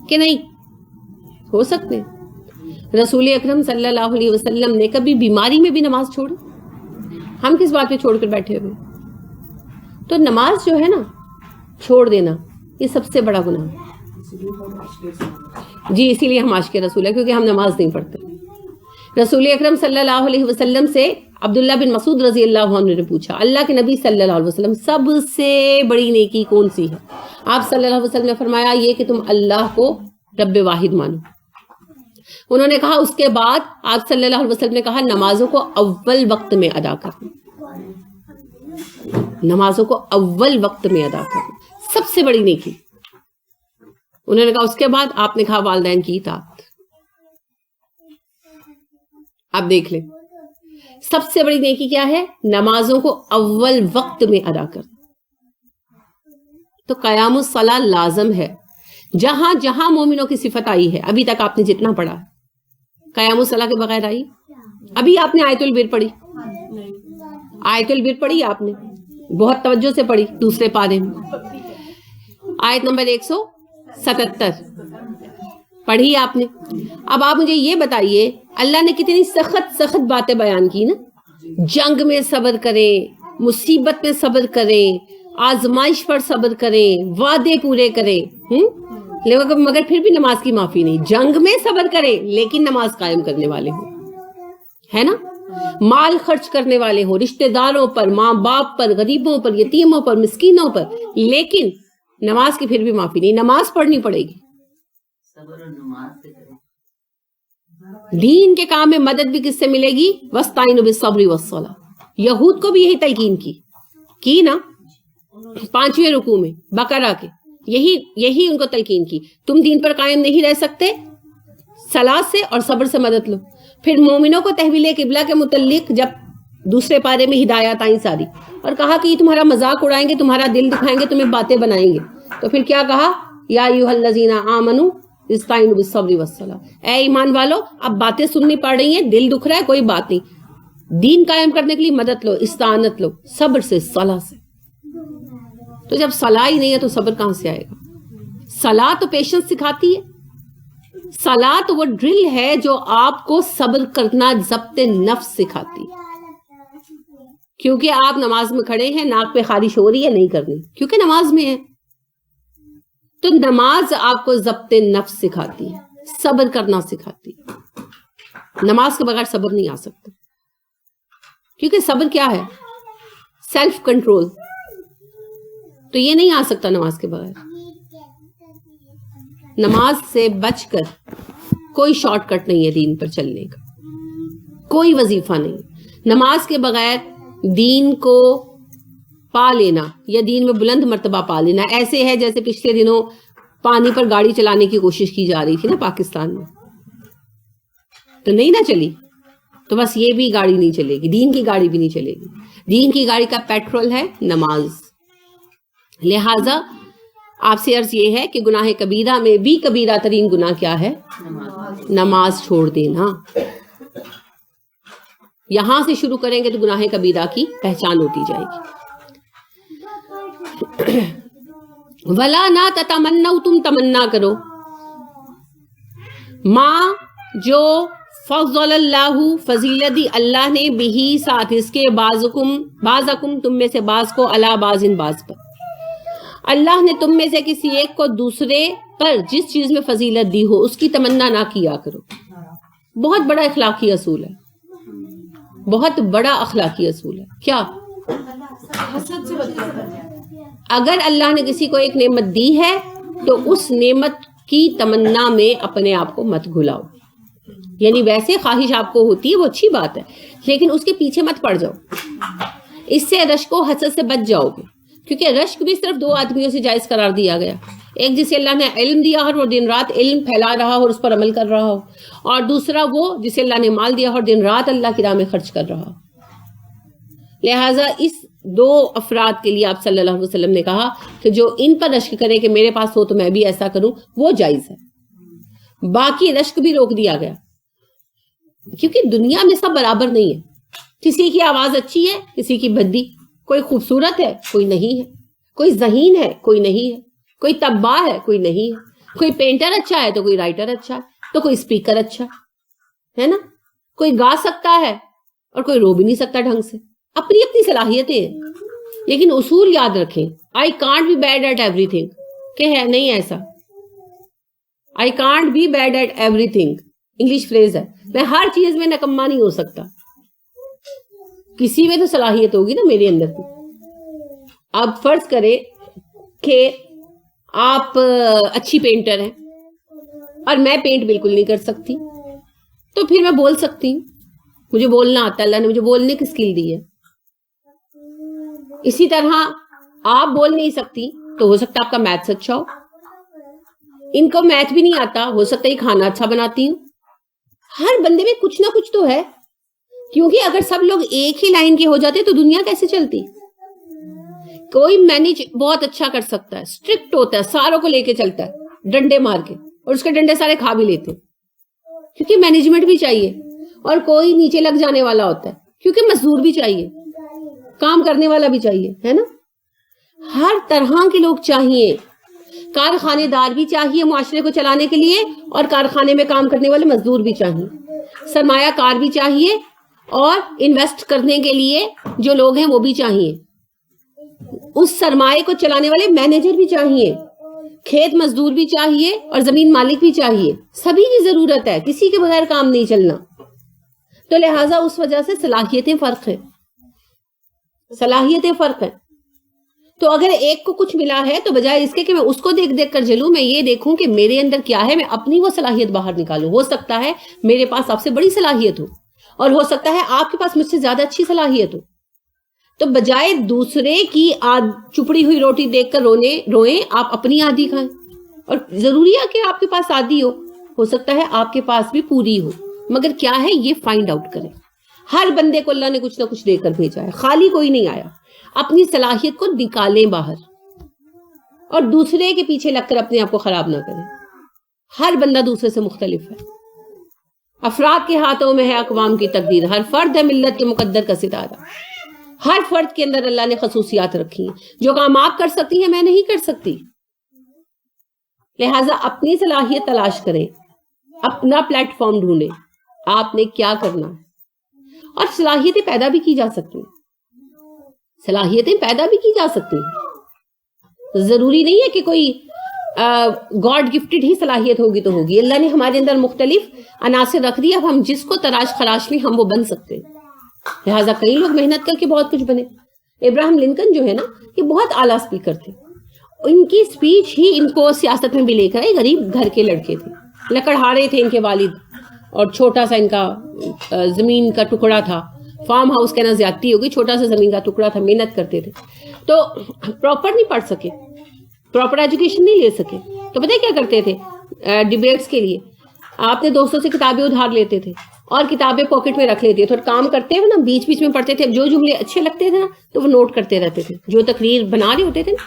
کہ نہیں؟ ہو سکتے. رسول اکرم صلی اللہ علیہ وسلم نے کبھی بیماری میں بھی نماز چھوڑی؟ ہم کس بات پہ چھوڑ کر بیٹھے ہوئے؟ تو نماز جو ہے نا چھوڑ دینا یہ سب سے بڑا گناہ ہے. جی اسی لیے ہم عاشق رسول ہے، کیونکہ ہم نماز نہیں پڑھتے. رسول اکرم صلی اللہ علیہ وسلم سے عبداللہ بن مسعود رضی اللہ عنہ نے پوچھا، اللہ کے نبی صلی اللہ علیہ وسلم سب سے بڑی نیکی کون سی ہے؟ آپ صلی اللہ علیہ وسلم نے فرمایا یہ کہ تم اللہ کو رب واحد مانو. انہوں نے کہا اس کے بعد آپ صلی اللہ علیہ وسلم نے کہا نمازوں کو اول وقت میں ادا کرنا. نمازوں کو اول وقت میں ادا کرنا سب سے بڑی نیکی. انہوں نے کہا اس کے بعد آپ نے کہا والدین کی اطاعت. آپ دیکھ لیں سب سے بڑی نیکی کیا ہے؟ نمازوں کو اول وقت میں ادا کرنا. تو قیام الصلاۃ لازم ہے. جہاں جہاں مومنوں کی صفت آئی ہے ابھی تک آپ نے جتنا پڑھا قیام الصلاۃ کے بغیر آئی؟ ابھی آپ نے آیت البر پڑھی؟ آیت البر پڑھی آپ نے بہت توجہ سے پڑھی دوسرے پارے میں آیت نمبر 177 پڑھی آپ نے. اب آپ مجھے یہ بتائیے اللہ نے کتنی سخت سخت باتیں بیان کی نا. جنگ میں صبر کریں، مصیبت میں صبر کریں، آزمائش پر صبر کریں، وعدے پورے کریں، مگر پھر بھی نماز کی معافی نہیں. جنگ میں صبر کریں لیکن نماز قائم کرنے والے ہوں، ہے نا. مال خرچ کرنے والے ہوں رشتہ داروں پر، ماں باپ پر، غریبوں پر، یتیموں پر، مسکینوں پر، لیکن نماز کی پھر بھی معافی نہیں. نماز پڑھنی پڑے گی. دین کے کام میں مدد بھی کس سے ملے گی؟ وَاسْتَعِينُوا بِالصَّبْرِ وَالصَّلَاةِ. یہود کو بھی یہی تلقین کی نا 5ویں رکوع میں بقرہ کے، یہی ان کو تلقین کی. تم دین پر قائم نہیں رہ سکتے، صلاۃ سے اور صبر سے مدد لو. پھر مومنوں کو تحویل قبلہ کے متعلق جب دوسرے پارے میں ہدایات آئیں ساری اور کہا کہ یہ تمہارا مذاق اڑائیں گے، تمہارا دل دکھائیں گے، تمہیں باتیں بنائیں گے، تو پھر کیا کہا؟ یا ایھا الذین آمنوا استعینوا بالصبر والصلاۃ. اے ایمان والو اب باتیں سننی پڑ رہی ہیں، دل دکھ رہا ہے، کوئی بات نہیں، دین قائم کرنے کے لیے مدد لو، استعانت لو صبر سے، صلاح سے. تو جب صلاح ہی نہیں ہے تو صبر کہاں سے آئے گا؟ صلاح تو پیشنس سکھاتی ہے. صلاح تو وہ ڈرل ہے جو آپ کو صبر کرنا، ضبط نفس سکھاتی ہے. کیونکہ آپ نماز میں کھڑے ہیں، ناک پہ خارش ہو رہی ہے، نہیں کرنی کیونکہ نماز میں ہے. تو نماز آپ کو ضبط نفس سکھاتی ہے، صبر کرنا سکھاتی ہے. نماز کے بغیر صبر نہیں آ سکتا، کیونکہ صبر کیا ہے؟ Self control. تو یہ نہیں آ سکتا نماز کے بغیر. نماز سے بچ کر کوئی شارٹ کٹ نہیں ہے دین پر چلنے کا، کوئی وظیفہ نہیں. نماز کے بغیر دین کو پا لینا یا دین میں بلند مرتبہ پا لینا ایسے ہے جیسے پچھلے دنوں پانی پر گاڑی چلانے کی کوشش کی جا رہی تھی نا پاکستان میں، تو نہیں نہ چلی. تو بس یہ بھی گاڑی نہیں چلے گی، دین کی گاڑی بھی نہیں چلے گی. دین کی گاڑی کا پیٹرول ہے نماز. لہٰذا آپ سے عرض یہ ہے کہ گناہ کبیرہ میں بھی کبیرہ ترین گناہ کیا ہے؟ نماز چھوڑ دینا. یہاں سے شروع کریں گے تو گناہ کبیرہ کی پہچان ہوتی جائے گی. ولا نہ تتمنوا، تم تمنا کرو، ماں جو فضل اللہ فضیلت دی اللہ نے بھی ساتھ اس کے بعضکم تم میں سے بعض کو علی بعض بعض پر. اللہ نے تم میں سے کسی ایک کو دوسرے پر جس چیز میں فضیلت دی ہو اس کی تمنا نہ کیا کرو. بہت بڑا اخلاقی اصول ہے، بہت بڑا اخلاقی اصول ہے. کیا؟ اگر اللہ نے کسی کو ایک نعمت دی ہے تو اس نعمت کی تمنا میں اپنے آپ کو مت گھلاؤ. یعنی ویسے خواہش آپ کو ہوتی ہے وہ اچھی بات ہے، لیکن اس کے پیچھے مت پڑ جاؤ. اس سے رشک و حسد سے بچ جاؤ گے، کیونکہ رشک بھی صرف دو آدمیوں سے جائز قرار دیا گیا. ایک جسے اللہ نے علم دیا ہو اور دن رات علم پھیلا رہا ہو اور اس پر عمل کر رہا ہو، اور دوسرا وہ جسے اللہ نے مال دیا ہو اور دن رات اللہ کی راہ میں خرچ کر رہا ہو. لہٰذا اس دو افراد کے لیے آپ صلی اللہ علیہ وسلم نے کہا کہ جو ان پر رشک کرے کہ میرے پاس ہو تو میں بھی ایسا کروں، وہ جائز ہے. باقی رشک بھی روک دیا گیا، کیونکہ دنیا میں سب برابر نہیں ہے. کسی کی آواز اچھی ہے، کسی کی بدی، کوئی خوبصورت ہے کوئی نہیں ہے، کوئی ذہین ہے کوئی نہیں ہے، کوئی تباہ ہے کوئی نہیں ہے. کوئی پینٹر اچھا ہے تو کوئی رائٹر اچھا ہے تو کوئی اسپیکر اچھا ہے نا, کوئی گا سکتا ہے اور کوئی رو بھی نہیں سکتا ڈھنگ سے. اپنی اپنی صلاحیتیں ہیں, لیکن اصول یاد رکھیں. I can't be bad at everything, کہ ہے نہیں ایسا. I can't be bad at everything English phrase ہے, میں ہر چیز میں نکما نہیں ہو سکتا. کسی میں تو صلاحیت ہوگی نا میرے اندر کی. آپ فرض کریں کہ آپ اچھی پینٹر ہیں اور میں پینٹ بالکل نہیں کر سکتی, تو پھر میں بول سکتی ہوں, مجھے بولنا آتا ہے, اللہ نے مجھے بولنے کی اسکل دی ہے. اسی طرح آپ بول نہیں سکتی تو ہو سکتا ہے آپ کا میتھس اچھا ہو, ان کو میتھ بھی نہیں آتا, ہو سکتا ہے کھانا اچھا بناتی ہوں. ہر بندے میں کچھ نہ کچھ تو ہے, کیونکہ اگر سب لوگ ایک ہی لائن کے ہو جاتے تو دنیا کیسے چلتی. کوئی مینیج بہت اچھا کر سکتا ہے, اسٹرکٹ ہوتا ہے, ساروں کو لے کے چلتا ہے ڈنڈے مار کے, اور اس کے ڈنڈے سارے کھا بھی لیتے, کیونکہ مینجمنٹ بھی چاہیے. اور کوئی نیچے لگ جانے والا ہوتا ہے, کیونکہ مزدور بھی چاہیے, کام کرنے والا بھی چاہیے, ہے نا. ہر طرح کے لوگ چاہیے. کارخانے دار بھی چاہیے معاشرے کو چلانے کے لیے, اور کارخانے میں کام کرنے والے مزدور بھی چاہیے. سرمایہ کار بھی چاہیے, اور انویسٹ کرنے کے لیے جو لوگ ہیں وہ بھی چاہیے. اس سرمایہ کو چلانے والے مینیجر بھی چاہیے, کھیت مزدور بھی چاہیے, اور زمین مالک بھی چاہیے. سبھی کی ضرورت ہے, کسی کے بغیر کام نہیں چلنا. تو لہٰذا اس وجہ سے صلاحیتیں فرق ہیں, صلاحیتیں فرق ہیں. تو اگر ایک کو کچھ ملا ہے تو بجائے اس کے کہ میں اس کو دیکھ دیکھ کر جلوں, میں یہ دیکھوں کہ میرے اندر کیا ہے, میں اپنی وہ صلاحیت باہر نکالوں. ہو سکتا ہے میرے پاس آپ سے بڑی صلاحیت ہو, اور ہو سکتا ہے آپ کے پاس مجھ سے زیادہ اچھی صلاحیت ہو. تو بجائے دوسرے کی چپڑی ہوئی روٹی دیکھ کر روئیں, آپ اپنی آدھی کھائیں. اور ضروری ہے کہ آپ کے پاس آدھی ہو سکتا ہے آپ کے پاس بھی پوری ہو, مگر کیا ہے یہ فائنڈ آؤٹ کریں. ہر بندے کو اللہ نے کچھ نہ کچھ دے کر بھیجا ہے, خالی کوئی نہیں آیا. اپنی صلاحیت کو نکالیں باہر, اور دوسرے کے پیچھے لگ کر اپنے آپ کو خراب نہ کریں. ہر بندہ دوسرے سے مختلف ہے. افراد کے ہاتھوں میں ہے اقوام کی تقدیر, ہر فرد ہے ملت کے مقدر کا ستارہ. ہر فرد کے اندر اللہ نے خصوصیات رکھی ہیں. جو کام آپ کر سکتی ہیں میں نہیں کر سکتی. لہٰذا اپنی صلاحیت تلاش کریں, اپنا پلیٹ فارم ڈھونڈیں, آپ نے کیا کرنا ہے. اور صلاحیتیں پیدا بھی کی جا سکتی ہیں, صلاحیتیں پیدا بھی کی جا سکتی ہیں. ضروری نہیں ہے کہ کوئی گاڈ گفٹڈ ہی صلاحیت ہوگی تو ہوگی. اللہ نے ہمارے اندر مختلف عناصر رکھ دیا, اب ہم جس کو تراش خراش لیں ہم وہ بن سکتے ہیں. لہٰذا کئی لوگ محنت کر کے بہت کچھ بنے. ابراہم لنکن جو ہے نا, یہ بہت اعلیٰ اسپیکر تھے. ان کی اسپیچ ہی ان کو سیاست میں بھی لے کر آئے. غریب گھر کے لڑکے تھے, لکڑہارے تھے ان کے والد, اور چھوٹا سا ان کا زمین کا ٹکڑا تھا. فارم ہاؤس کہنا زیادتی ہوگی, چھوٹا سا زمین کا ٹکڑا تھا. محنت کرتے تھے تو پراپر نہیں پڑھ سکے, پراپر ایجوکیشن نہیں لے سکے. تو پتہ کیا کرتے تھے ڈیبیٹس کے لیے, آپ نے دوستوں سے کتابیں ادھار لیتے تھے اور کتابیں پاکٹ میں رکھ لیتے تھے, اور کام کرتے ہوئے نا بیچ بیچ میں پڑھتے تھے. جو جملے اچھے لگتے تھے نا تو وہ نوٹ کرتے رہتے تھے. جو تقریر بنا رہے ہوتے تھے نا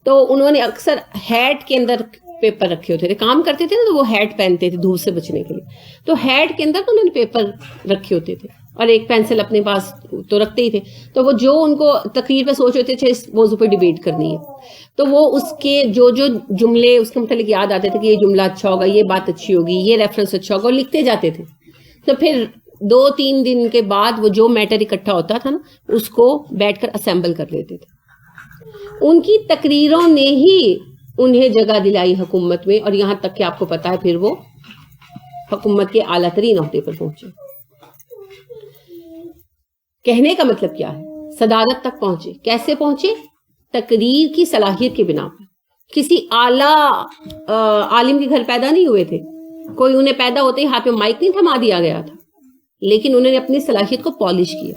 تو انہوں نے اکثر ہیٹ کے اندر پیپر رکھے ہوتے تھے. کام کرتے تھے نا تو وہ ہیٹ پہنتے تھے دھوپ سے بچنے کے لیے, تو ہیٹ کے اندر انہوں نے پیپر رکھے ہوتے تھے, اور ایک پینسل اپنے پاس تو رکھتے ہی تھے. تو وہ جو ان کو تقریر پہ سوچ ہوتے تھے اس موضوع پہ ڈیبیٹ کرنی ہے, تو وہ اس کے جو جملے اس کے متعلق یاد آتے تھے کہ یہ جملہ اچھا ہوگا, یہ بات اچھی ہوگی, یہ ریفرنس اچھا ہوگا, اور لکھتے جاتے تھے. تو پھر 2-3 دن کے بعد وہ جو میٹر اکٹھا ہوتا تھا نا اس کو بیٹھ کر اسمبل کر لیتے تھے. ان کی تقریروں نے ہی انہیں جگہ دلائی حکومت میں, اور یہاں تک کہ آپ کو پتا ہے پھر وہ حکومت کے اعلیٰ ترین عہدے پر پہنچے. کہنے کا مطلب کیا ہے, صدارت تک پہنچے. کیسے پہنچے؟ تقریر کی صلاحیت کے بنا پر. کسی اعلیٰ عالم کے گھر پیدا نہیں ہوئے تھے, کوئی انہیں پیدا ہوتے ہی ہاتھ میں مائک نہیں تھما دیا گیا تھا, لیکن انہوں نے اپنی صلاحیت کو پالش کیا.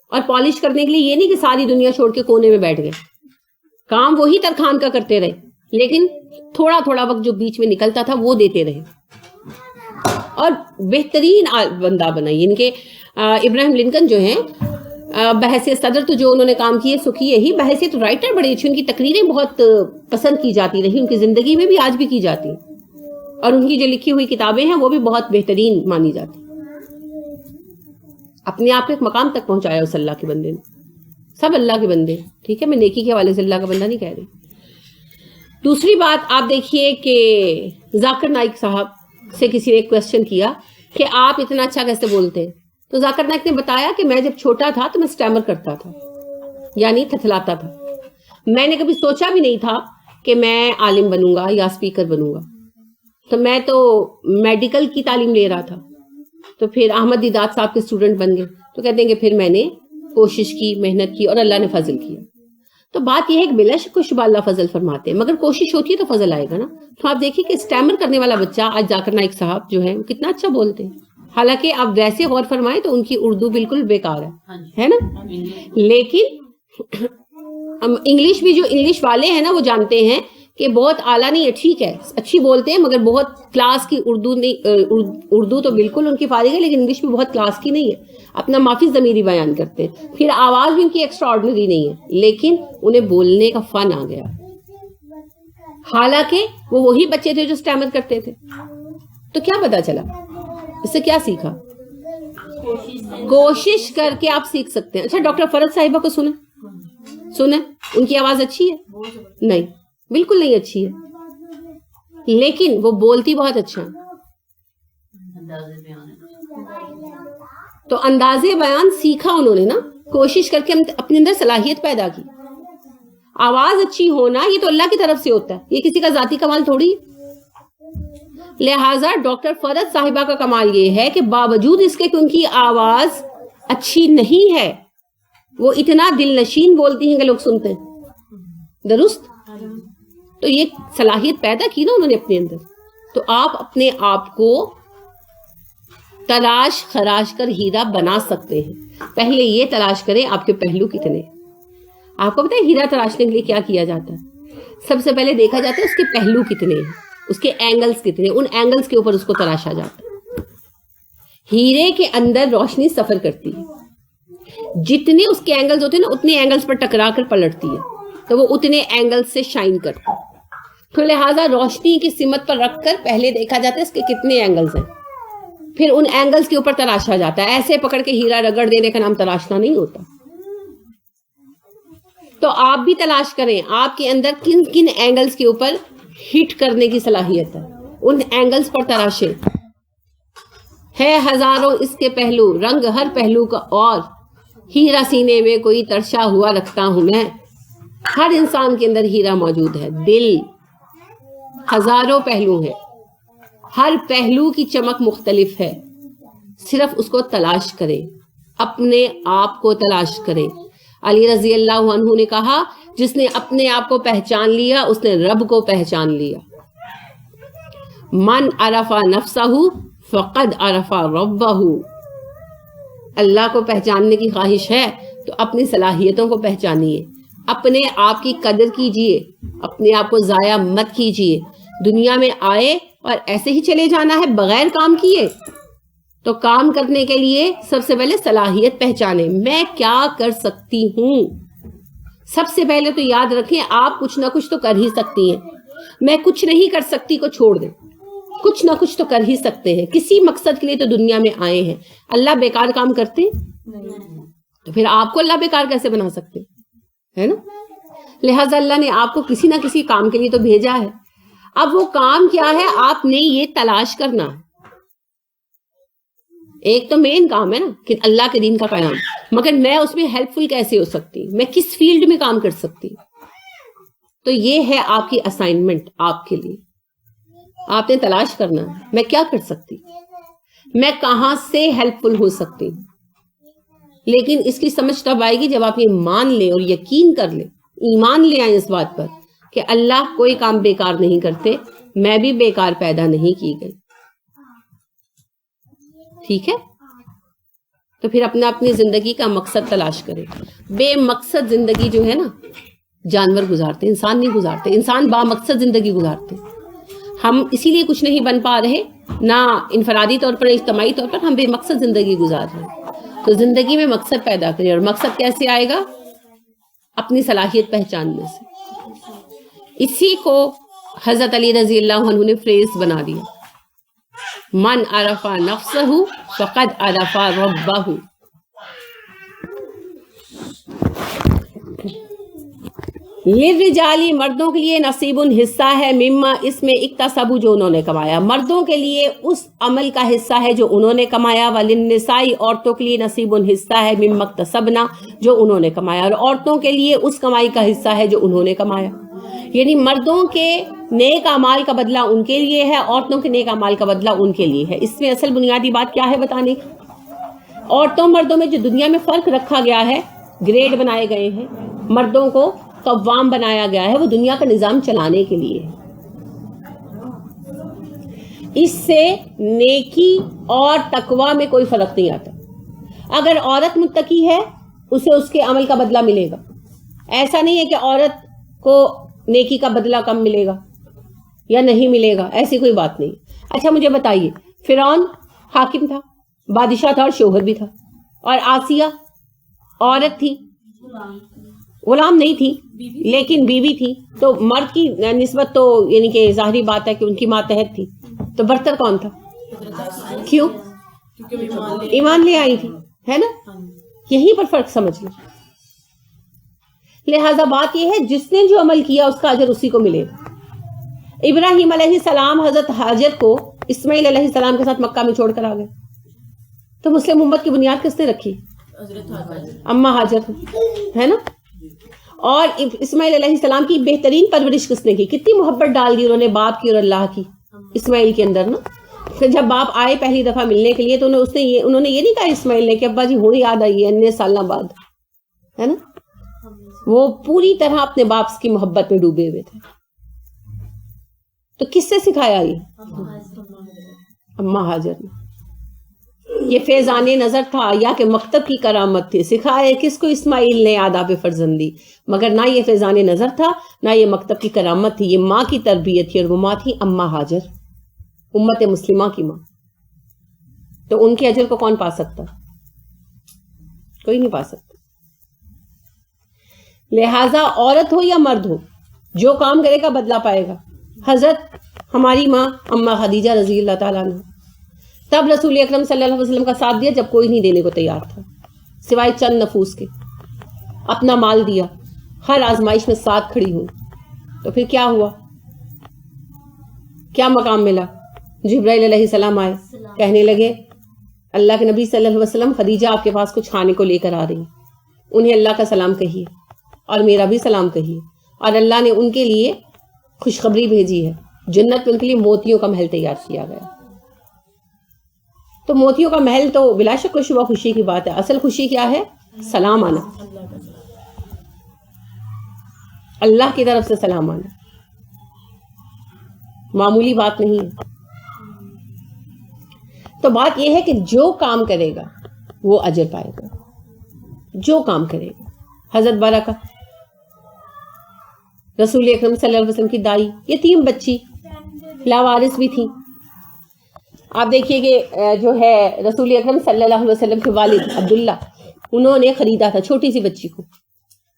اور پالش کرنے کے لیے یہ نہیں کہ ساری دنیا چھوڑ کے کونے میں بیٹھ گئے, کام وہی ترخان کا کرتے رہے, لیکن تھوڑا تھوڑا وقت جو بیچ میں نکلتا تھا وہ دیتے رہے, اور بہترین بندہ بنائی. ان کے ابراہیم لنکن جو ہیں بحیثیت صدر تو جو انہوں نے کام کیے سو کیے ہی, بحیثیت رائٹر بڑے اچھے, ان کی تقریریں بہت پسند کی جاتی رہی, ان کی زندگی میں بھی آج بھی کی جاتی, اور ان کی جو لکھی ہوئی کتابیں ہیں وہ بھی بہت بہترین مانی جاتی. اپنے آپ کو ایک مقام تک پہنچایا اس اللہ کے بندے نے. سب اللہ کے بندے, ٹھیک ہے, میں نیکی کے حوالے سے اللہ کا بندہ نہیں کہہ رہی. دوسری بات آپ دیکھیے کہ ذاکر نائک صاحب سے کسی نے کویسچن کیا کہ آپ اتنا اچھا کیسے بولتے ہیں، تو ذاکر نائک نے بتایا کہ میں جب چھوٹا تھا تو میں سٹیمر کرتا تھا، یعنی تھتلاتا تھا. میں نے کبھی سوچا بھی نہیں تھا کہ میں عالم بنوں گا یا اسپیکر بنوں گا. تو میں تو میڈیکل کی تعلیم لے رہا تھا، تو پھر احمد دیدات صاحب کے اسٹوڈنٹ بن گئے. تو کہتے ہیں کہ پھر میں نے کوشش کی، محنت کی، اور اللہ نے فضل کیا. تو بات یہ ہے کہ بلا شک و شبہ اللہ فضل فرماتے ہیں، مگر کوشش ہوتی ہے تو فضل آئے گا نا. تو آپ دیکھیے کہ اسٹیمر کرنے والا بچہ آج ذاکر نائک صاحب جو ہیں وہ کتنا اچھا بولتے ہیں. حالانکہ آپ ویسے غور فرمائیں تو ان کی اردو بالکل بیکار ہے نا. لیکن انگلش بھی، جو انگلش والے ہیں نا وہ جانتے ہیں کہ بہت اعلیٰ نہیں ہے، ٹھیک ہے اچھی بولتے ہیں مگر بہت کلاس کی اردو نہیں. اردو تو بالکل ان کی فارغ ہے، لیکن انگلش بھی بہت کلاس کی نہیں ہے. اپنا معافی ضمیری بیان کرتے ہیں، پھر آواز بھی ان کی ایکسٹرا آرڈنری نہیں ہے، لیکن انہیں بولنے کا فن آ گیا. حالانکہ وہ وہی بچے تھے جو اسٹیمر کرتے تھے. تو کیا پتا چلا، اس سے کیا سیکھا؟ کوشش کر کے آپ سیکھ سکتے ہیں. اچھا ڈاکٹر فرد صاحبہ کو سنیں، ان کی آواز اچھی ہے؟ نہیں، بالکل نہیں اچھی ہے، لیکن وہ بولتی بہت اچھا ہے. تو انداز بیان سیکھا انہوں نے نا، کوشش کر کے اپنے اندر صلاحیت پیدا کی. آواز اچھی ہونا یہ تو اللہ کی طرف سے ہوتا ہے، یہ کسی کا ذاتی کمال تھوڑی. لہٰذا ڈاکٹر فرد صاحبہ کا کمال یہ ہے کہ باوجود اس کے کہ ان کی آواز اچھی نہیں ہے، وہ اتنا دل نشین بولتی ہیں کہ لوگ سنتے ہیں. درست؟ تو یہ صلاحیت پیدا کی نا انہوں نے اپنے اندر. تو آپ اپنے آپ کو تلاش خراش کر ہیرا بنا سکتے ہیں. پہلے یہ تلاش کریں آپ کے پہلو کتنے. آپ کو پتہ ہے ہیرا تراشنے کے لیے کیا کیا جاتا ہے؟ سب سے پہلے دیکھا جاتا ہے اس کے پہلو کتنے ہیں، اس کے اینگلز کتنے، ان اینگلز کے اوپر اس کو تراشا جاتا ہے. ہیرے کے اندر روشنی سفر کرتی ہے، جتنے اس کے اینگلز ہوتے ہیں نا اتنے اینگلز پر ٹکرا کر پلٹتی ہے، تو وہ اتنے اینگلز سے شائن کرتا ہے. تو لہٰذا روشنی کی سمت پر رکھ کر پہلے دیکھا جاتا ہے اس کے کتنے اینگلز ہیں، پھر ان اینگلز کے اوپر تراشا جاتا ہے. ایسے پکڑ کے ہیرا رگڑ دینے کا نام تراشنا نہیں ہوتا. تو آپ بھی تلاش کریں آپ کے اندر کن کن اینگلز کے اوپر ہٹ کرنے کی صلاحیت ہے، ان اینگلز پر تراشیں. ہے ہزاروں اس کے پہلو، رنگ ہر پہلو کا اور، ہیرا سینے میں کوئی ترشا ہوا رکھتا ہوں میں. ہر انسان کے اندر ہیرا موجود ہے. دل ہزاروں پہلو ہے، ہر پہلو کی چمک مختلف ہے. صرف اس کو تلاش کریں، اپنے آپ کو تلاش کریں. علی رضی اللہ عنہ نے کہا جس نے اپنے آپ کو پہچان لیا اس نے رب کو پہچان لیا. من عرف نفسہ فقد عرف ربہ. اللہ کو پہچاننے کی خواہش ہے تو اپنی صلاحیتوں کو پہچانیے، اپنے آپ کی قدر کیجیے، اپنے آپ کو ضائع مت کیجیے. دنیا میں آئے اور ایسے ہی چلے جانا ہے بغیر کام کیے. تو کام کرنے کے لیے سب سے پہلے صلاحیت پہچانیں، میں کیا کر سکتی ہوں. سب سے پہلے تو یاد رکھیں آپ کچھ نہ کچھ تو کر ہی سکتی ہیں. میں کچھ نہیں کر سکتی کو چھوڑ دیں، کچھ نہ کچھ تو کر ہی سکتے ہیں. کسی مقصد کے لیے تو دنیا میں آئے ہیں. اللہ بیکار کام کرتے تو پھر آپ کو اللہ بیکار کیسے بنا سکتے ہے نا. لہٰذا اللہ نے آپ کو کسی نہ کسی کام کے لیے تو بھیجا ہے. اب وہ کام کیا ہے آپ نے یہ تلاش کرنا ہے. ایک تو مین کام ہے نا کہ اللہ کے دین کا قیام، مگر میں اس میں ہیلپ فل کیسے ہو سکتی، میں کس فیلڈ میں کام کر سکتی. تو یہ ہے آپ کی اسائنمنٹ آپ کے لیے. آپ نے تلاش کرنا ہے میں کیا کر سکتی، میں کہاں سے ہیلپ فل ہو سکتی. لیکن اس کی سمجھ تب آئے گی جب آپ یہ مان لیں اور یقین کر لیں، ایمان لے آئیں اس بات پر کہ اللہ کوئی کام بیکار نہیں کرتے، میں بھی بیکار پیدا نہیں کی گئی. ٹھیک ہے، تو پھر اپنی زندگی کا مقصد تلاش کریں. بے مقصد زندگی جو ہے نا جانور گزارتے، انسان نہیں گزارتے. انسان با مقصد زندگی گزارتے. ہم اسی لیے کچھ نہیں بن پا رہے، نہ انفرادی طور پر اجتماعی طور پر ہم بے مقصد زندگی گزار رہے ہیں. تو زندگی میں مقصد پیدا کریں. اور مقصد کیسے آئے گا؟ اپنی صلاحیت پہچاننے سے. اسی کو حضرت علی رضی اللہ عنہ نے فریز بنا دیا، من عرف نفسہ فقد عرف ربہ. للرجالی مردوں کے لیے نصیب حصہ ہے، مما اس میں اکتسبوا جو انہوں نے کمایا، مردوں کے لیے اس عمل کا حصہ ہے جو انہوں نے کمایا، وللنساء عورتوں کے لیے نصیب حصہ ہے، مما اکتسبنا جو انہوں نے کمایا، اور عورتوں کے لیے اس کمائی کا حصہ ہے جو انہوں نے کمایا. یعنی مردوں کے نیک اعمال کا بدلہ ان کے لیے ہے، عورتوں کے نیک اعمال کا بدلہ ان کے لیے ہے. اس میں اصل بنیادی بات کیا ہے بتانے کی؟ عورتوں مردوں میں جو دنیا میں فرق رکھا گیا ہے، گریڈ بنائے گئے ہیں، مردوں کو قوام بنایا گیا ہے، وہ دنیا کا نظام چلانے کے لیے ہے. اس سے نیکی اور تقوی میں کوئی فرق نہیں آتا. اگر عورت متقی ہے اسے اس کے عمل کا بدلہ ملے گا. ایسا نہیں ہے کہ عورت کو نیکی کا بدلہ کم ملے گا یا نہیں ملے گا، ایسی کوئی بات نہیں. اچھا مجھے بتائیے، فرعون حاکم تھا، بادشاہ تھا اور شوہر بھی تھا، اور آسیہ عورت تھی، غلام نہیں تھی لیکن بیوی تھی، تو مرد کی نسبت تو یعنی کہ ظاہری بات ہے کہ ان کی ماتحت تھی، تو برتر کون تھا؟ کیوں؟ ایمان لے آئی تھی، ہے نا؟ یہیں پر فرق سمجھ لیں. لہذا بات یہ ہے جس نے جو عمل کیا اس کا اجر اسی کو ملے گا. ابراہیم علیہ السلام حضرت ہاجر کو اسماعیل علیہ السلام کے ساتھ مکہ میں چھوڑ کر آ گئے، تو مسلم امت کی بنیاد کس نے رکھی؟ اما ہاجر، ہے نا؟ اور اسماعیل علیہ السلام کی بہترین پرورش کس نے کی؟ کتنی محبت ڈال دی انہوں نے باپ کی اور اللہ کی اسماعیل کے اندر نا. پھر جب باپ آئے پہلی دفعہ ملنے کے لیے تو انہوں نے یہ نہیں کہا اسماعیل نے کہ ابا جی ہوں یاد آئی ہے اتنے سالوں بعد، ہے نا؟ وہ پوری طرح اپنے باپ کی محبت میں ڈوبے ہوئے تھے. تو کس سے سکھایا یہ؟ اما ہاجر نے. یہ فیضان نظر تھا یا کہ مکتب کی کرامت تھی؟ سکھائے کس کو؟ اسماعیل نے آداب فرزندی. مگر نہ یہ فیضان نظر تھا نہ یہ مکتب کی کرامت تھی، یہ ماں کی تربیت تھی، اور وہ ماں تھی اما ہاجر، امت مسلمہ کی ماں. تو ان کے اجر کو کون پا سکتا؟ کوئی نہیں پا سکتا. لہٰذا عورت ہو یا مرد ہو، جو کام کرے گا بدلہ پائے گا. حضرت ہماری ماں اما خدیجہ رضی اللہ تعالیٰ عنہ تب رسول اکرم صلی اللہ علیہ وسلم کا ساتھ دیا جب کوئی نہیں دینے کو تیار تھا سوائے چند نفوس کے. اپنا مال دیا، ہر آزمائش میں ساتھ کھڑی ہوئی. تو پھر کیا ہوا؟ کیا مقام ملا؟ جبرائیل علیہ السلام آئے، کہنے لگے اللہ کے نبی صلی اللہ علیہ وسلم خدیجہ آپ کے پاس کچھ کھانے کو لے کر آ رہی ہیں، انہیں اللہ کا سلام کہیے اور میرا بھی سلام کہیے، اور اللہ نے ان کے لیے خوشخبری بھیجی ہے، جنت میں ان کے لیے موتیوں کا محل تیار کیا گیا. تو موتیوں کا محل تو بلا شک و شبہ خوشی کی بات ہے. اصل خوشی کیا ہے؟ سلام آنا، اللہ کی طرف سے سلام آنا، معمولی بات نہیں ہے. تو بات یہ ہے کہ جو کام کرے گا وہ اجر پائے گا، جو کام کرے گا. حضرت برکہ رسول اکرم صلی اللہ علیہ وسلم کی دائی، یتیم بچی، لاوارث بھی تھی. آپ دیکھیے کہ جو ہے رسول اکرم صلی اللہ علیہ وسلم کے والد عبداللہ، انہوں نے خریدا تھا چھوٹی سی بچی کو،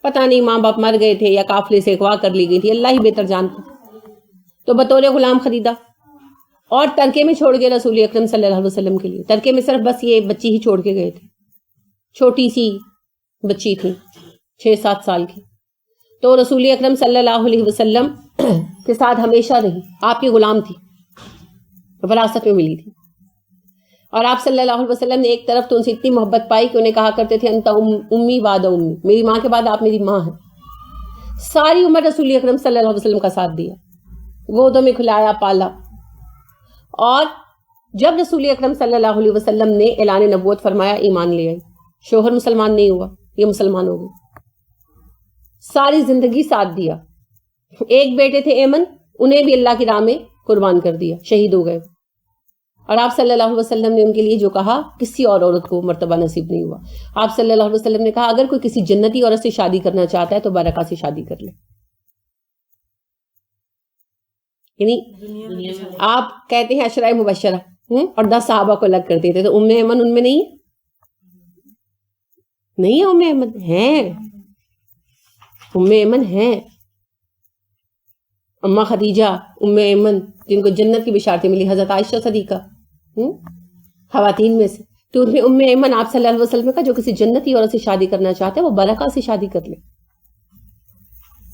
پتہ نہیں ماں باپ مر گئے تھے یا قافلے سے اغوا کر لی گئی تھی، اللہ ہی بہتر جانتا. تو بطور غلام خریدا اور ترکے میں چھوڑ گئے رسول اکرم صلی اللہ علیہ وسلم کے لیے. ترکے میں صرف بس یہ بچی ہی چھوڑ کے گئے تھے، چھوٹی سی بچی تھی 6-7 سال کی. تو رسول اکرم صلی اللہ علیہ وسلم کے ساتھ ہمیشہ رہی، آپ کی غلام تھی، وراثت میں ملی تھی. اور آپ صلی اللہ علیہ وسلم نے ایک طرف تو ان سے اتنی محبت پائی کہ انہیں کہا کرتے تھے انت امی بعد امی، میری ماں کے بعد آپ میری ماں ہیں. ساری عمر رسول اکرم صلی اللہ علیہ وسلم کا ساتھ دیا، گودوں میں کھلایا پالا. اور جب رسول اکرم صلی اللہ علیہ وسلم نے اعلان نبوت فرمایا، ایمان لے آئی. شوہر مسلمان نہیں ہوا، یہ مسلمان ہو گئے. ساری زندگی ساتھ دیا. ایک بیٹے تھے ایمن، انہیں بھی اللہ کی راہ میں قربان کر دیا، شہید ہو گئے. اور آپ صلی اللہ علیہ وسلم نے ان کے لیے جو کہا کسی اور عورت کو مرتبہ نصیب نہیں ہوا. آپ صلی اللہ علیہ وسلم نے کہا اگر کوئی کسی جنتی عورت سے شادی کرنا چاہتا ہے تو برکہ سے شادی کر لے. یعنی آپ کہتے ہیں عشرہ مبشرہ اور 10 صحابہ کو الگ کر دیتے، تو ام ایمن ان میں نہیں ہے؟ ام ایمن ہیں، ام ایمن ہیں. اما خدیجہ، ام ایمن جن کو جنت کی بشارتیں ملی، حضرت عائشہ صدیقہ خواتین میں سے. تو ان میں ام ایمن آپ صلی اللہ علیہ وسلم کا جو کسی جنتی عورت سے شادی کرنا چاہتے ہیں وہ برکہ سے شادی کر لے.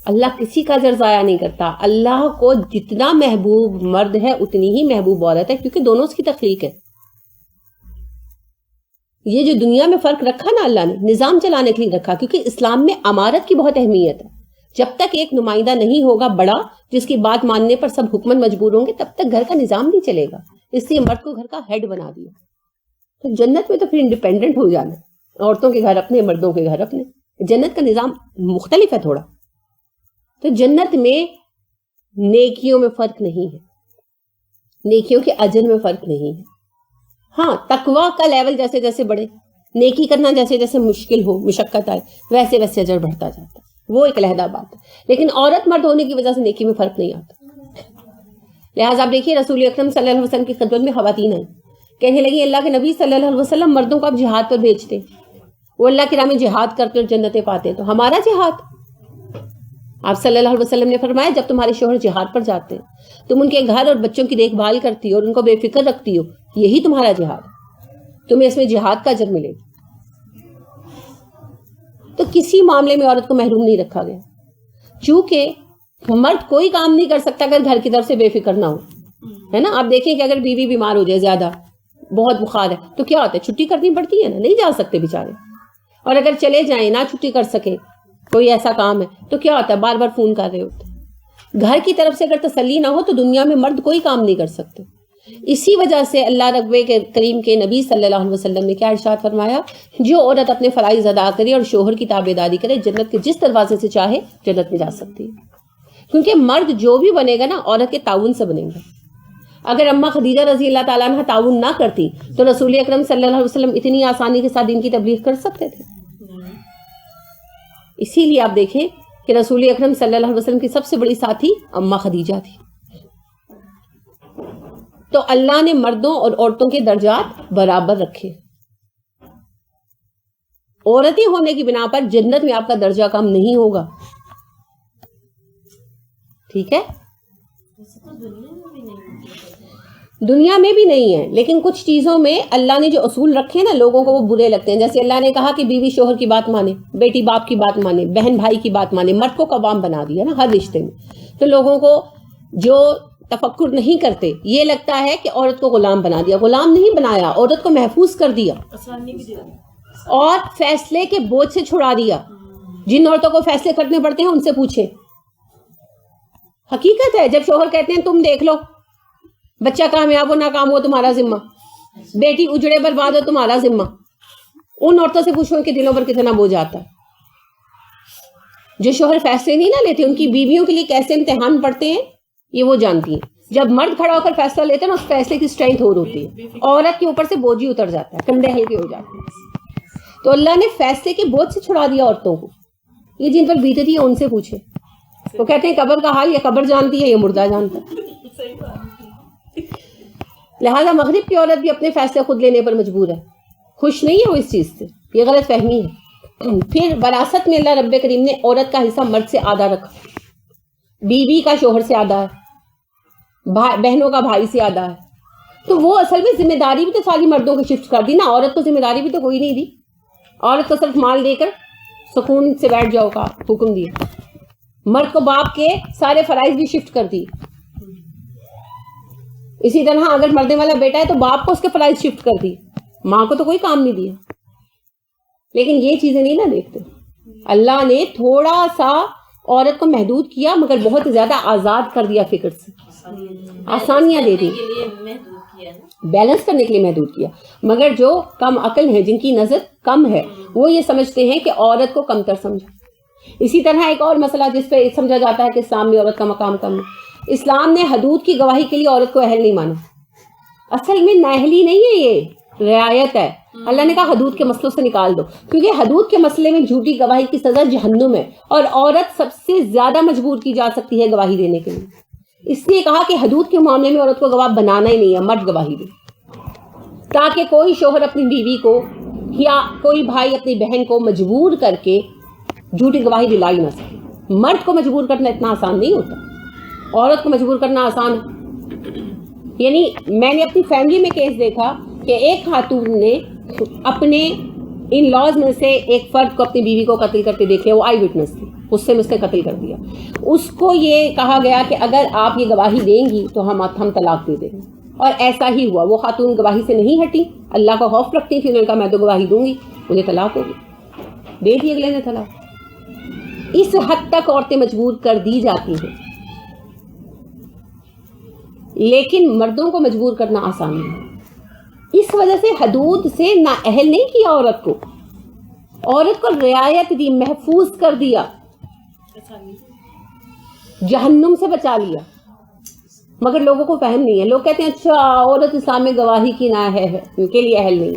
اللہ کسی کا اجر ضائع نہیں کرتا. اللہ کو جتنا محبوب مرد ہے اتنی ہی محبوب عورت ہے, کیونکہ دونوں اس کی تخلیق ہے. یہ جو دنیا میں فرق رکھا نا اللہ نے نظام چلانے کے لیے رکھا, کیونکہ اسلام میں امارت کی بہت اہمیت ہے. جب تک ایک نمائندہ نہیں ہوگا بڑا جس کی بات ماننے پر سب حکمن مجبور ہوں گے, تب تک گھر کا نظام نہیں چلے گا. اس لیے مرد کو گھر کا ہیڈ بنا دیا. تو جنت میں تو پھر انڈیپینڈنٹ ہو جانا, عورتوں کے گھر اپنے, مردوں کے گھر اپنے. جنت کا نظام مختلف ہے تھوڑا. تو جنت میں نیکیوں میں فرق نہیں ہے, نیکیوں کے اجر میں فرق نہیں ہے. ہاں تقویٰ کا لیول جیسے جیسے بڑھے, نیکی کرنا جیسے جیسے مشکل ہو, مشقت آئے, ویسے ویسے اجر بڑھتا جاتا ہے. وہ ایک علیحدہ بات ہے. لیکن عورت مرد ہونے کی وجہ سے نیکی میں فرق نہیں آتا. لہٰذا آپ دیکھیے رسول اکرم صلی اللہ علیہ وسلم کی خدمت میں خواتین آئیں, کہنے لگی اللہ کے نبی صلی اللہ علیہ وسلم مردوں کو آپ جہاد پر بھیجتے, وہ اللہ کی راہ میں جہاد کرتے اور جنتیں پاتے, تو ہمارا جہاد. آپ صلی اللہ علیہ وسلم نے فرمایا جب تمہارے شوہر جہاد پر جاتے ہیں تم ان کے گھر اور بچوں کی دیکھ بھال کرتی ہو اور ان کو بے فکر رکھتی ہو, یہی تمہارا جہاد, تمہیں اس میں جہاد کا اجر ملے گا. تو کسی معاملے میں عورت کو محروم نہیں رکھا گیا, چونکہ مرد کوئی کام نہیں کر سکتا اگر گھر کی طرف سے بے فکر نہ ہو, ہے نا. آپ دیکھیں کہ اگر بیوی بیمار ہو جائے, زیادہ بہت بخار ہے, تو کیا ہوتا ہے, چھٹی کرنی پڑتی ہے نا, نہیں جا سکتے بیچارے. اور اگر چلے جائیں نہ چھٹی کر سکے, کوئی ایسا کام ہے, تو کیا ہوتا ہے, بار بار فون کر رہے ہوتے. گھر کی طرف سے اگر تسلی نہ ہو تو دنیا میں مرد کوئی کام نہیں کر سکتے. اسی وجہ سے اللہ رب کے کریم کے نبی صلی اللہ علیہ وسلم نے کیا ارشاد فرمایا, جو عورت اپنے فرائض ادا کرے اور شوہر کی تابعداری کرے جنت کے جس دروازے سے چاہے جنت میں جا سکتی ہے. کیونکہ مرد جو بھی بنے گا نا عورت کے تعاون سے بنے گا. اگر اماں خدیجہ رضی اللہ تعالیٰ عنہ تعاون نہ کرتی تو رسول اکرم صلی اللہ علیہ وسلم اتنی آسانی کے ساتھ دین کی تبلیغ کر سکتے تھے. اسی لیے آپ دیکھیں کہ رسول اکرم صلی اللہ علیہ وسلم کی سب سے بڑی ساتھی اماں خدیجہ تھی. تو اللہ نے مردوں اور عورتوں کے درجات برابر رکھے. عورتیں ہونے کی بنا پر جنت میں آپ کا درجہ کم نہیں ہوگا, ٹھیک ہے. دنیا میں بھی نہیں ہے, لیکن کچھ چیزوں میں اللہ نے جو اصول رکھے نا لوگوں کو وہ برے لگتے ہیں. جیسے اللہ نے کہا کہ بیوی شوہر کی بات مانے, بیٹی باپ کی بات مانے, بہن بھائی کی بات مانے, مرد کو قوام بنا دیا نا ہر رشتے میں. تو لوگوں کو جو تفکر نہیں کرتے یہ لگتا ہے کہ عورت کو غلام بنا دیا. غلام نہیں بنایا, عورت کو محفوظ کر دیا اور فیصلے کے بوجھ سے چھڑا دیا. جن عورتوں کو فیصلے کرنے پڑتے ہیں ان سے پوچھیں, حقیقت ہے. جب شوہر کہتے ہیں تم دیکھ لو, بچہ کامیاب ہو ناکام ہو تمہارا ذمہ, بیٹی اجڑے برباد ہو تمہارا ذمہ, ان عورتوں سے پوچھو کہ دلوں پر کتنا بوجھ آتا ہے. جو شوہر فیصلے نہیں نہ لیتے ان کی بیویوں کے لیے کیسے امتحان پڑتے ہیں یہ وہ جانتی ہیں. جب مرد کھڑا ہو کر فیصلہ لیتے ہیں نا اس فیصلے کی اسٹرینتھ اور ہوتی ہے, عورت کے اوپر سے بوجھ ہی اتر جاتا ہے, کندھے ہلکے ہو جاتے ہیں. تو اللہ نے فیصلے کے بوجھ سے چھڑا دیا عورتوں کو. یہ جن پر بیتتی ہے ان سے پوچھے. وہ کہتے ہیں قبر کا حال, یہ قبر جانتی ہے, یہ مردہ جانتا ہے. لہذا مغرب کی عورت بھی اپنے فیصلے خود لینے پر مجبور ہے, خوش نہیں ہے وہ اس چیز سے, یہ غلط فہمی ہے. پھر وراثت میں اللہ رب کریم نے عورت کا حصہ مرد سے آدھا رکھا, بیوی کا شوہر سے آدھا ہے, بہنوں کا بھائی سے آدھا ہے. تو وہ اصل میں ذمہ داری بھی تو ساری مردوں کو شفٹ کر دی نا, عورت کو ذمہ داری بھی تو کوئی نہیں دی. عورت کو صرف مال دے کر سکون سے بیٹھ جاؤ کا حکم دیا. مرد کو باپ کے سارے فرائض بھی شفٹ کر دی. اسی طرح اگر مرنے والا بیٹا ہے تو باپ کو اس کے فرائض شفٹ کر دی, ماں کو تو کوئی کام نہیں دیا. لیکن یہ چیزیں نہیں نہ دیکھتے. اللہ نے تھوڑا سا عورت کو محدود کیا مگر بہت زیادہ آزاد کر دیا, فکر سے آسانیاں دے دی, بیلنس کرنے کے لیے محدود کیا. مگر جو کم عقل ہیں, جن کی نظر کم ہے, وہ یہ سمجھتے ہیں کہ عورت کو کمتر سمجھا. اسی طرح ایک اور مسئلہ جس پہ سمجھا جاتا ہے کہ اسلام میں عورت کا مقام کم ہے. اسلام نے حدود کی گواہی کے لیے عورت کو اہل نہیں مانا. اصل میں نااہلی نہیں ہے, یہ رعایت ہے. اللہ نے کہا حدود کے مسئلوں سے نکال دو, کیونکہ حدود کے مسئلے میں جھوٹی گواہی کی سزا جہنم ہے, اور عورت سب سے زیادہ مجبور کی جا سکتی ہے گواہی دینے کے لیے. اس لیے کہا کہ حدود کے معاملے میں عورت کو گواہ بنانا ہی نہیں ہے, مرد گواہی دے, تاکہ کوئی شوہر اپنی بیوی کو یا کوئی بھائی اپنی بہن کو مجبور کر کے جھوٹی گواہی دلائی نہ سکے. مرد کو مجبور کرنا اتنا آسان نہیں ہوتا, عورت کو مجبور کرنا آسان ہے. یعنی میں نے اپنی فیملی میں کیس دیکھا کہ ایک خاتون نے اپنے ان لاز میں سے ایک فرد کو اپنی بیوی کو قتل کرتے دیکھ لیا, وہ آئی وٹنس تھی, غصے میں اس نے قتل کر دیا. اس کو یہ کہا گیا کہ اگر آپ یہ گواہی دیں گی تو ہم طلاق دے دیں گے, اور ایسا ہی ہوا. وہ خاتون گواہی سے نہیں ہٹی, اللہ کا خوف رکھتی تھی, انہوں نے کہا میں تو گواہی دوں گی, مجھے طلاق ہوگی, دے دی اگلے نے طلاق. اس حد تک عورتیں مجبور کر دی جاتی ہیں, لیکن مردوں کو مجبور کرنا آسان نہیں. اس وجہ سے حدود سے نااہل نہیں کیا عورت کو رعایت دی, محفوظ کر دیا, جہنم سے بچا لیا. مگر لوگوں کو فہم نہیں ہے. لوگ کہتے ہیں اچھا عورت اسلام میں گواہی کی نہ ہے کے لیے اہل نہیں.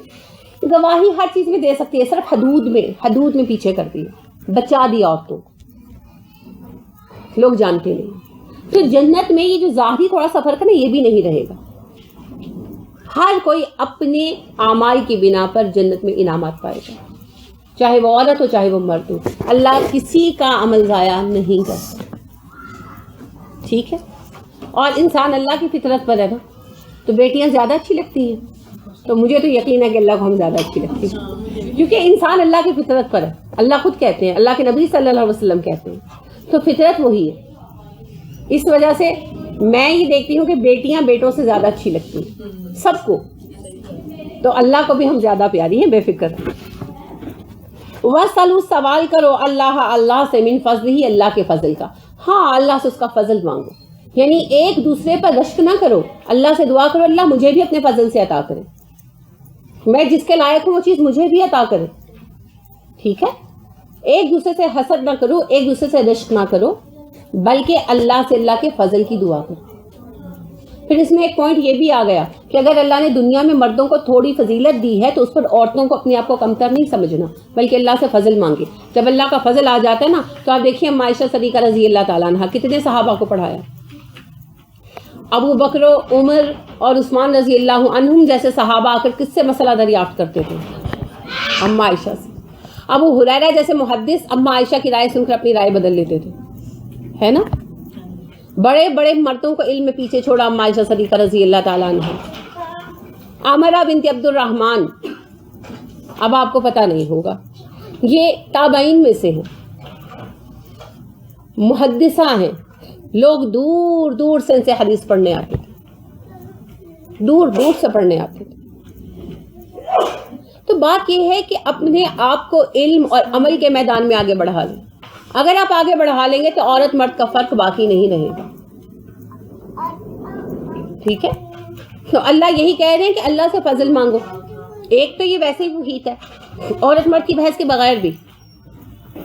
گواہی ہر چیز میں دے سکتی ہے, صرف حدود میں پیچھے کر دیا, بچا دیا عورتوں کو. لوگ جانتے نہیں. تو جنت میں یہ جو ظاہری تھوڑا سفر کا نا, یہ بھی نہیں رہے گا. ہر کوئی اپنے اعمال کی بنا پر جنت میں انعامات پائے گا, چاہے وہ عورت ہو چاہے وہ مرد ہو. اللہ کسی کا عمل ضائع نہیں کرتا, ٹھیک ہے. اور انسان اللہ کی فطرت پر ہے نا, تو بیٹیاں زیادہ اچھی لگتی ہیں. تو مجھے تو یقین ہے کہ اللہ کو ہم زیادہ اچھی لگتی ہیں, کیونکہ انسان اللہ کی فطرت پر ہے. اللہ خود کہتے ہیں, اللہ کے نبی صلی اللہ علیہ وسلم کہتے ہیں, تو فطرت وہی ہے. اس وجہ سے میں یہ دیکھتی ہوں کہ بیٹیاں بیٹوں سے زیادہ اچھی لگتی ہیں سب کو. تو اللہ کو بھی ہم زیادہ پیاری ہیں, بے فکر. وَاسْأَلُوا, سوال کرو اللہ سے, من فضلہ, اللہ کے فضل کا. ہاں, اللہ سے اس کا فضل مانگو, یعنی ایک دوسرے پر رشک نہ کرو. اللہ سے دعا کرو اللہ مجھے بھی اپنے فضل سے عطا کرے, میں جس کے لائق ہوں وہ چیز مجھے بھی عطا کرے, ٹھیک ہے. ایک دوسرے سے حسد نہ کرو, ایک دوسرے سے رشک نہ کرو, بلکہ اللہ سے اللہ کے فضل کی دعا کرو. پھر اس میں ایک پوائنٹ یہ بھی آ گیا کہ اگر اللہ نے دنیا میں مردوں کو تھوڑی فضیلت دی ہے تو اس پر عورتوں کو اپنے آپ کو کمتر نہیں سمجھنا, بلکہ اللہ سے فضل مانگے. جب اللہ کا فضل آ جاتا ہے نا, تو آپ دیکھیے عائشہ صدیقہ رضی اللہ تعالیٰ عنہ کتنے صحابہ کو پڑھایا. ابو بکر و عمر اور عثمان رضی اللہ عنہم جیسے صحابہ آ کر کس سے مسئلہ دریافت کرتے تھے؟ اما عائشہ سے. ابو ہریرہ جیسے محدث اما عائشہ کی رائے سن کر اپنی رائے بدل لیتے تھے, ہے نا. بڑے بڑے مردوں کو علم میں پیچھے چھوڑا اما عائشہ صدیقہ رضی اللہ تعالیٰ عنہ. عامرہ بنت عبد الرحمن, اب آپ کو پتہ نہیں ہوگا, یہ تابعین میں سے ہیں, محدثہ ہیں. لوگ دور دور سے ان سے حدیث پڑھنے آتے تھے, دور دور سے پڑھنے آتے تھے. تو بات یہ ہے کہ اپنے آپ کو علم اور عمل کے میدان میں آگے بڑھا لیں. اگر آپ آگے بڑھا لیں گے تو عورت مرد کا فرق باقی نہیں رہے گا, ٹھیک ہے. تو اللہ یہی کہہ رہے ہیں کہ اللہ سے فضل مانگو. ایک تو یہ ویسے ہی محیط ہے عورت مرد کی بحث کے بغیر بھی,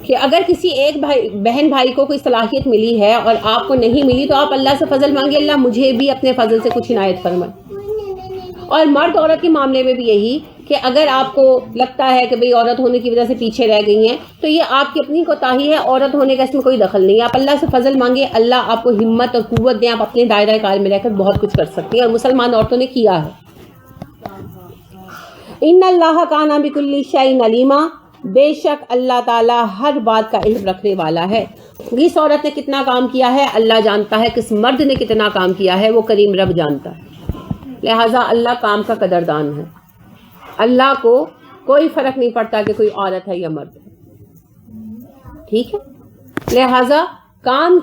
کہ اگر کسی ایک بہن بھائی کو کوئی صلاحیت ملی ہے اور آپ کو نہیں ملی تو آپ اللہ سے فضل مانگے, اللہ مجھے بھی اپنے فضل سے کچھ عنایت فرمائے. اور مرد عورت کے معاملے میں بھی یہی کہ اگر آپ کو لگتا ہے کہ بھئی عورت ہونے کی وجہ سے پیچھے رہ گئی ہیں تو یہ آپ کی اپنی کوتاہی ہے, عورت ہونے کا اس میں کوئی دخل نہیں ہے. آپ اللہ سے فضل مانگے, اللہ آپ کو ہمت اور قوت دیں, آپ اپنے دائرہ کار میں رہ کر بہت کچھ کر سکتی ہیں, اور مسلمان عورتوں نے کیا ہے. ان اللہ کان بکل شیء علیما, بے شک اللہ تعالیٰ ہر بات کا علم رکھنے والا ہے. اس عورت نے کتنا کام کیا ہے اللہ جانتا ہے, کس مرد نے کتنا کام کیا ہے وہ کریم رب جانتا ہے. لہٰذا اللہ کام کا قدردان ہے. اللہ کو کوئی فرق نہیں پڑتا کہ کوئی عورت ہے یا مرد ہے, ٹھیک ہے. لہٰذا کام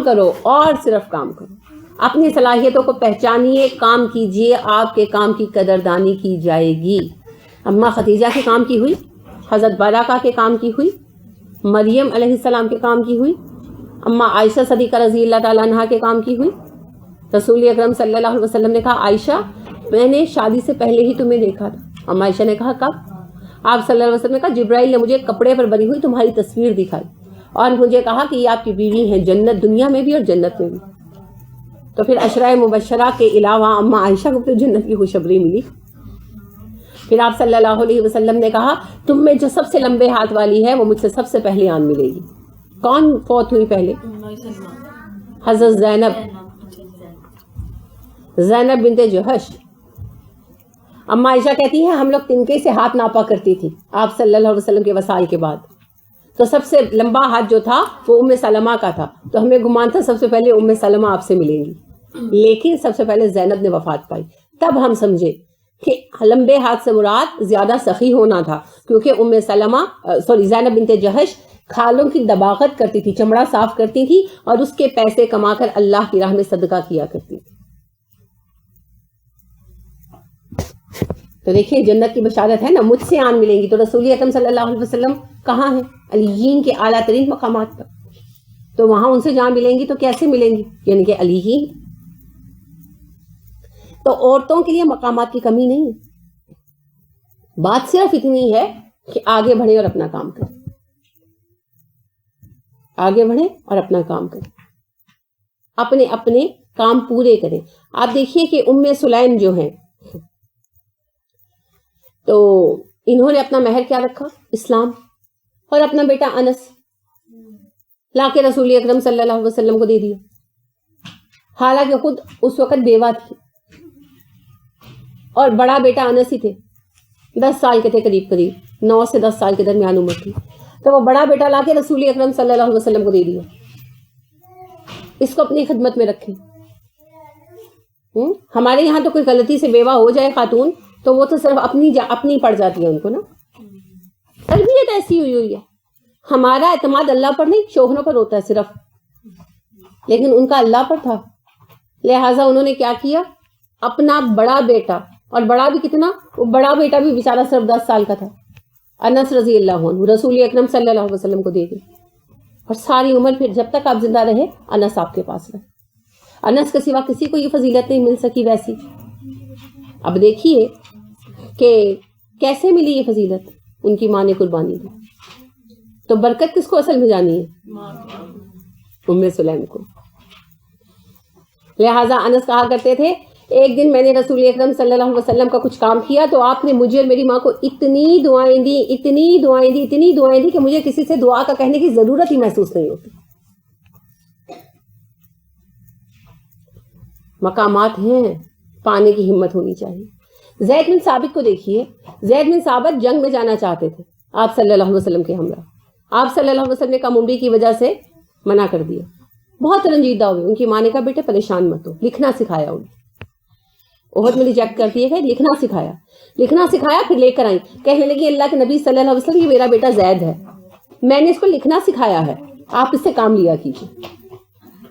کرو اور صرف کام کرو. اپنی صلاحیتوں کو پہچانیے, کام کیجئے, آپ کے کام کی قدردانی کی جائے گی. اماں ختیجہ کے کام کی ہوئی, حضرت برکہ کے کام کی ہوئی, مریم علیہ السلام کے کام کی ہوئی, اماں عائشہ صدیقہ رضی اللہ تعالیٰ عنہ کے کام کی ہوئی. رسول اکرم صلی اللہ علیہ وسلم نے کہا عائشہ میں نے شادی سے پہلے ہی تمہیں دیکھا تھا. اماں عائشہ نے کہا کب؟ آپ صلی اللہ علیہ وسلم نے کہا جبرائیل نے مجھے کپڑے پر بنی ہوئی تمہاری تصویر دکھائی اور مجھے کہا کہ یہ آپ کی بیوی ہیں جنت, دنیا میں بھی اور جنت میں بھی. تو پھر عشرہ مبشرہ کے علاوہ اماں عائشہ کو تو جنت کی خوشخبری ملی. پھر آپ صلی اللہ علیہ وسلم نے کہا تم میں جو سب سے لمبے ہاتھ والی ہے وہ مجھ سے سب سے پہلے آن ملے گی. کون فوت ہوئی پہلے؟ حضرت زینب بنت جوہش. اماں عائشہ کہتی ہیں ہم لوگ تنکے سے ہاتھ ناپا کرتی تھی آپ صلی اللہ علیہ وسلم کے وصال کے بعد. تو سب سے لمبا ہاتھ جو تھا وہ ام سلمہ کا تھا, تو ہمیں گمان تھا سب سے پہلے ام سلمہ آپ سے ملیں گی, لیکن سب سے پہلے زینب نے وفات پائی. تب ہم سمجھے کہ لمبے ہاتھ سے مراد زیادہ سخی ہونا تھا، کیونکہ زینب بنت جہش کھالوں کی دباغت کرتی تھی، چمڑا صاف کرتی تھی اور اس کے پیسے کما کر اللہ کی راہ میں صدقہ کیا کرتی تھی۔ تو دیکھیں جنت کی بشارت ہے نا، مجھ سے آن ملیں گی، تو رسول اکرم صلی اللہ علیہ وسلم کہاں ہیں؟ علیین کے اعلیٰ ترین مقامات پر، تو وہاں ان سے جان ملیں گی تو کیسے ملیں گی؟ یعنی کہ علیین۔ تو عورتوں کے لیے مقامات کی کمی نہیں ہے، بات صرف اتنی ہے کہ آگے بڑھیں اور اپنا کام کریں، آگے بڑھیں اور اپنا کام کریں، اپنے اپنے کام پورے کریں۔ آپ دیکھیے کہ ام سلیم جو ہیں، تو انہوں نے اپنا مہر کیا رکھا؟ اسلام، اور اپنا بیٹا انس لا کے رسول اکرم صلی اللہ علیہ وسلم کو دے دیا، حالانکہ خود اس وقت بیوہ تھی، اور بڑا بیٹا انس ہی تھے، 10 سال کے تھے، قریب 9 سے 10 سال کے درمیان عمر تھی، تو وہ بڑا بیٹا لا کے رسول اکرم صلی اللہ علیہ وسلم کو دے دیا، اس کو اپنی خدمت میں رکھیں۔ ہمارے یہاں تو کوئی غلطی سے بیوہ ہو جائے خاتون تو وہ تو صرف اپنی پڑ جاتی ہے ان کو نا، تربیت ایسی ہوئی ہے۔ ہمارا اعتماد اللہ پر نہیں، شوہروں پر ہوتا ہے صرف، لیکن ان کا اللہ پر تھا، لہٰذا انہوں نے کیا کیا؟ اپنا بڑا بیٹا، اور بڑا بھی کتنا، وہ بڑا بیٹا بھی بیچارہ صرف 10 سال کا تھا، انس رضی اللہ عنہ، رسول اکرم صلی اللہ علیہ وسلم کو دے دی، اور ساری عمر پھر جب تک آپ زندہ رہے انس آپ کے پاس رہے۔ انس کے سوا کسی کو یہ فضیلت نہیں مل سکی ویسی۔ اب دیکھیے کہ کیسے ملی یہ فضیلت، ان کی ماں نے قربانی دی، تو برکت کس کو اصل میں جانی ہے؟ ام سلیم کو۔ لہٰذا انس کہا کرتے تھے ایک دن میں نے رسول اکرم صلی اللہ علیہ وسلم کا کچھ کام کیا تو آپ نے مجھے اور میری ماں کو اتنی دعائیں دی کہ مجھے کسی سے دعا کا کہنے کی ضرورت ہی محسوس نہیں ہوتی۔ مقامات ہیں، پانے کی ہمت ہونی چاہیے۔ زید بن ثابت کو دیکھیے، زید بن ثابت جنگ میں جانا چاہتے تھے آپ صلی اللہ علیہ وسلم کے ہمراہ، آپ صلی اللہ علیہ وسلم نے کم عمری کی وجہ سے منع کر دیا، بہت رنجیدہ ہوئے۔ ان کی ماں نے کہا بیٹے پریشان مت ہو، لکھنا سکھایا انہیں، احد میں ریجیکٹ کر دیے گئے، لکھنا سکھایا، پھر لے کر آئیں، کہنے لگی اللہ کے نبی صلی اللہ علیہ وسلم یہ میرا بیٹا زید ہے، میں نے اس کو لکھنا سکھایا ہے، آپ اس سے کام لیا کیجیے۔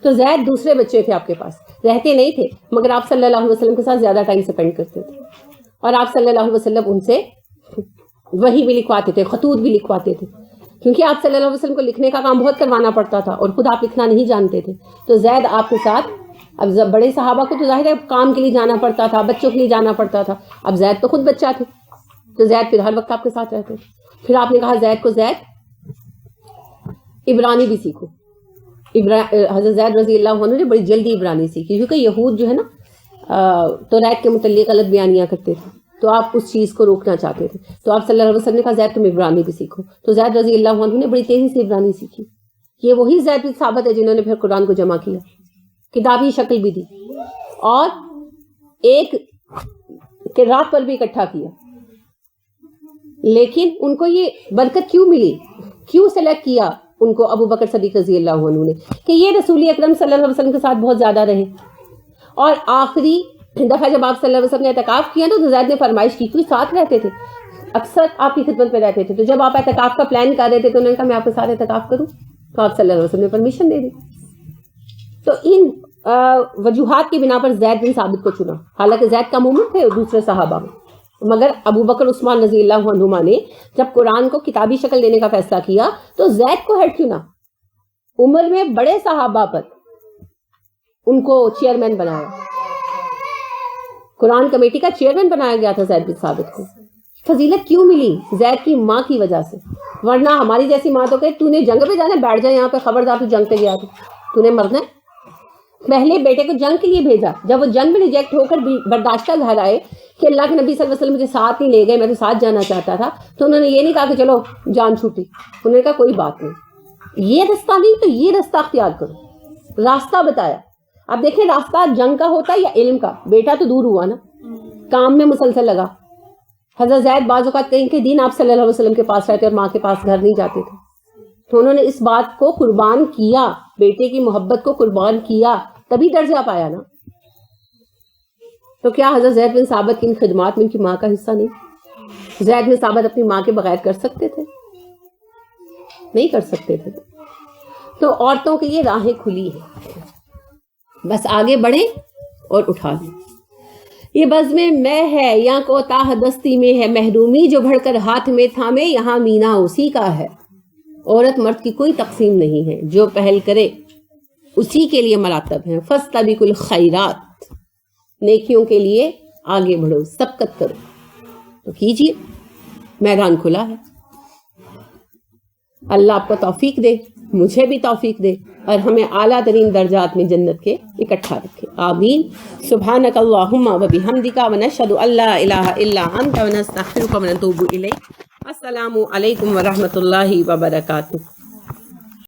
تو زید دوسرے بچے تھے آپ کے پاس، رہتے نہیں تھے، مگر آپ صلی اللہ علیہ وسلم کے ساتھ زیادہ ٹائم سپینڈ کرتے تھے، اور آپ صلی اللہ علیہ وسلم ان سے وحی بھی لکھواتے تھے، خطوط بھی لکھواتے تھے، کیونکہ آپ صلی اللہ علیہ وسلم کو لکھنے کا کام بہت کروانا پڑتا تھا، اور خود آپ لکھنا نہیں جانتے تھے، تو زید آپ کے ساتھ، اب بڑے صحابہ کو تو ظاہر ہے کام کے لیے جانا پڑتا تھا، بچوں کے لیے جانا پڑتا تھا، اب زید تو خود بچہ تھے، تو زید پھر ہر وقت آپ کے ساتھ رہتے تھے۔ پھر آپ نے کہا زید کو عبرانی بھی سیکھو۔ حضرت زید رضی اللہ عنہ نے بڑی جلدی عبرانی سیکھی، کیونکہ یہود جو ہے نا توریت کے متعلق غلط بیانیاں کرتے تھے، تو آپ اس چیز کو روکنا چاہتے تھے، تو آپ صلی اللہ علیہ وسلم نے کہا زید تم عبرانی بھی سیکھو، تو زید رضی اللہ عنہ نے بڑی تیزی سے عبرانی سیکھی۔ یہ وہی زید بن ثابت ہے جنہوں نے پھر قرآن کو جمع کیا، کتابی شکل بھی دی، اور ایک قرات پر بھی اکٹھا کیا۔ لیکن ان کو یہ برکت کیوں ملی، کیوں سلیکٹ کیا ان کو ابو بکر صدیق رضی اللہ عنہ نے، کہ یہ رسول اکرم صلی اللہ علیہ وسلم کے ساتھ بہت زیادہ رہے، اور آخری دفعہ جب آپ صلی اللہ علیہ وسلم نے اعتکاف کیا تو زید نے فرمائش کی، کیونکہ ساتھ رہتے تھے، اکثر آپ کی خدمت میں رہتے تھے، تو جب آپ اعتکاف کا پلان کر رہے تھے تو انہوں نے کہا میں آپ کے ساتھ اعتکاف کروں، تو آپ صلی اللہ علیہ وسلم نے پرمیشن دے دی۔ تو ان وجوہات کی بنا پر زید بن ثابت کو چنا، حالانکہ زید کم عمر تھے دوسرے صحابہ میں، مگر ابو بکر عثمان رضی اللہ عنہما نے جب قرآن کو کتابی شکل دینے کا فیصلہ کیا تو زید کو ہیڈ چنا، عمر میں بڑے صحابہ پر ان کو چیئرمین بنایا، قرآن کمیٹی کا چیئرمین بنایا گیا تھا زید بن ثابت کو۔ فضیلت کیوں ملی؟ زید کی ماں کی وجہ سے، ورنہ ہماری جیسی ماں تو کہے تو نے جنگ پہ جانا، بیٹھ جائے یہاں پہ، خبردار تو جنگ پہ گیا تو نے مرنا ہے۔ پہلے بیٹے کو جنگ کے لیے بھیجا، جب وہ جنگ میں ریجیکٹ ہو کر برداشتہ گھر آئے کہ اللہ کے نبی صلی اللہ علیہ وسلم مجھے ساتھ نہیں لے گئے، میں تو ساتھ جانا چاہتا تھا، تو انہوں نے یہ نہیں کہا کہ چلو جان چھوٹی، انہوں نے کہا کوئی بات نہیں، یہ رستہ نہیں تو یہ رستہ اختیار کرو، راستہ بتایا۔ اب دیکھیں راستہ جنگ کا ہوتا ہے یا علم کا؟ بیٹا تو دور ہوا نا، کام میں مسلسل لگا۔ حضرت زید بعض اوقات کہیں کہ دین آپ صلی اللہ علیہ وسلم کے پاس رہتے اور ماں کے پاس گھر نہیں جاتے تھے، تو انہوں نے اس بات کو قربان کیا، بیٹے کی محبت کو قربان کیا، تبھی درجہ پایا نا۔ تو کیا حضرت زید بن ثابت کی ان خدمات میں ان کی ماں کا حصہ نہیں؟ زید بن ثابت اپنی ماں کے بغیر کر سکتے تھے؟ نہیں کر سکتے تھے. تو عورتوں کے لیے راہیں کھلی ہیں، بس آگے بڑھیں اور اٹھا لیں. یہ بزم میں ہے یا کوتاہ دستی میں ہے محرومی، جو بڑھ کر ہاتھ میں تھامے یہاں مینا اسی کا ہے. عورت مرد کی کوئی تقسیم نہیں ہے، جو پہل کرے اسی کے لیے مراتب ہیں. فاستبقوا الخیرات، نیکیوں کے لیے آگے بڑھو، سبقت کرو. تو کیجئے، میدان کھلا ہے. اللہ آپ کو توفیق دے، مجھے بھی توفیق دے، اور ہمیں اعلیٰ ترین درجات میں جنت کے اکٹھا رکھے. آمین. سبحانک اللہم و بحمدک ونشہد ان لا الہ الا انت ونستغفرک ونتوب الیک. السلام علیکم ورحمۃ اللہ وبرکاتہ.